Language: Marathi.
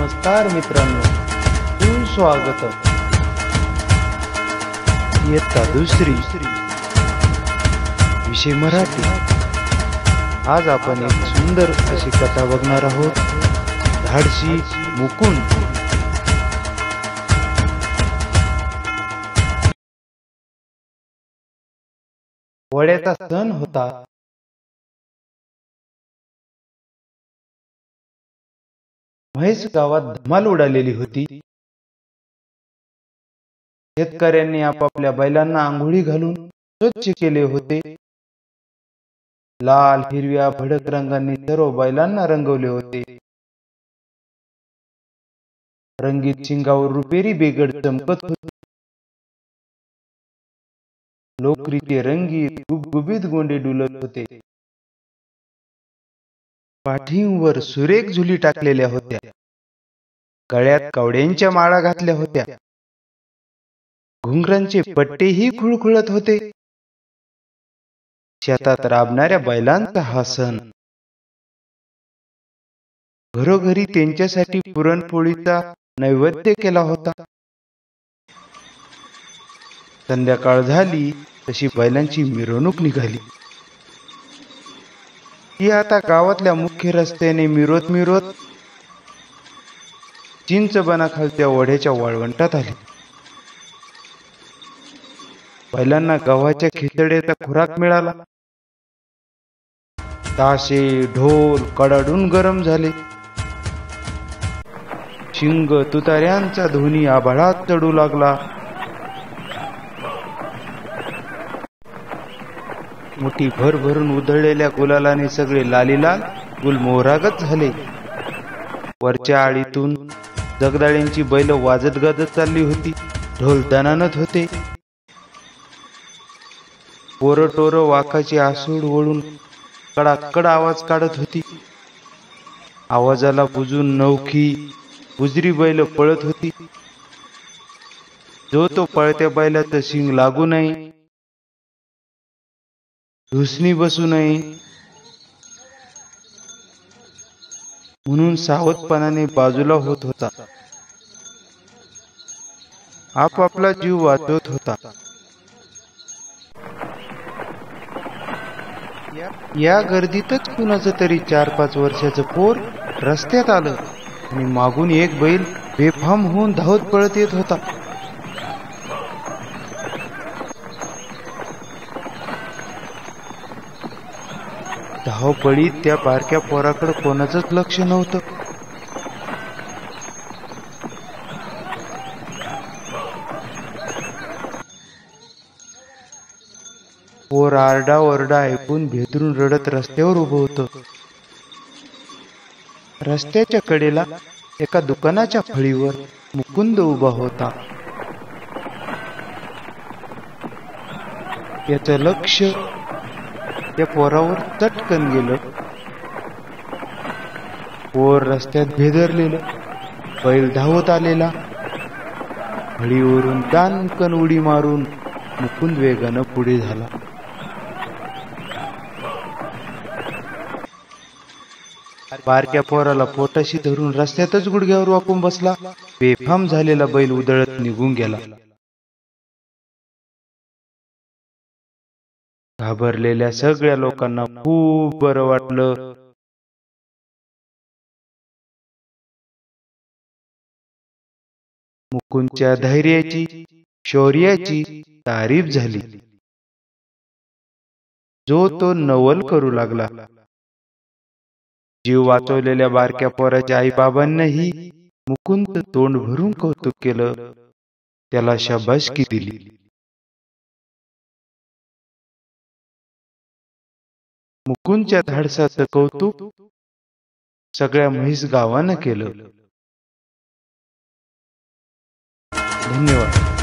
नमस्कार मित्रांनो, सुस्वागत। इयत्ता दुसरी, विषय मराठी। आज आपण एक सुंदर अशी कथा बघणार आहोत, धाडसी मुकुंद। वड्याचा सण होता। महेश गावात धमाल उडालेली होती। शेतकऱ्यांनी आपापल्या बैलांना आंघोळी घालून स्वच्छ केले होते। लाल, हिरव्या, भडक रंगांनी सर्व बैलांना रंगवले होते। रंगीत शिंगावर रुपेरी बेगड चमकत होती। लोकरीचे रंगीत गुबगुबीत गोंडे डुलत होते। पाठींवर सुरेख झुली टाकलेल्या होत्या। गळ्यात कवड्यांच्या माळा घातल्या होत्या। घुंगरांचे पट्टेही खुळखुळत होते। शेतात राबणाऱ्या बैलांचा हा सण। घरोघरी त्यांच्यासाठी पुरणपोळीचा नैवेद्य केला होता। संध्याकाळ झाली तशी बैलांची मिरवणूक निघाली। ती आता गावातल्या मुख्य रस्त्याने मिरवत चिंचबनाखालच्या ओढ्याच्या वाळवंटात आली। बैलांना गव्हाच्या खिचड्याचा खुराक मिळाला। ताशे ढोल कडाडून गरम झाले। शिंग तुतार्यांचा ध्वनी आभाळात चढू लागला। मोठी भरभरून उधळलेल्या गुलालाने सगळे लालीलाल गुलमोहरागत झाले। वरच्या आळीतून जगदाळ्यांची बैल वाजत गाजत चालली होती। ढोल दणाणत होते। पोरटोर वाकाची आसूड वळून कडाकड आवाज काढत होती। आवाजाला बुजून नवखी गुजरी बैल पळत होती। जो तो पळत्या बैलाचं शिंग लागू नये, धुसणी बसू नये म्हणून सावधपणाने बाजूला होत होता। आपापला जीव वाचवत होता। या गर्दीतच कुणाचं तरी 4-5 वर्षाचं पोर रस्त्यात आलं आणि मागून एक बैल बेफाम होऊन धावत पळत येत होता। धावपळीत त्या बारक्या पोराकडे कोणाचंच लक्ष नव्हतं। पोर आरडाओरडा ऐकून भेदरून रडत रस्त्यावर उभं होतं। रस्त्याच्या कडेला एका दुकानाच्या फळीवर मुकुंद उभा होता। त्याचं लक्ष त्या पोरावर चटकन गेलं। पोर रस्त्यात भेदरलेलं, बैल धावत आलेला। फळीवरून दानकन उडी मारून मुकुंद वेगानं पुढे झाला। बारक्या पोराला पोटाशी धरून रस्त्यातच गुडघ्यावर वाकून बसला। बेफाम झालेला बैल उधळत निघून गेला। घाबरलेल्या सगळ्या लोकांना खूप बरं वाटलं। मुकुंदच्या धैर्याची, शौर्याची तारीफ झाली। जो तो नवल करू लागला। जीव वाचवलेल्या बारक्या पोराच्या आईबाबांनाही मुकुंद तोंड भरून कौतुक केलं, त्याला शाबासकी दिली। मुकुंदच्या धाडसाचं कौतुक सगळ्या म्हैस गावानं केलं। धन्यवाद।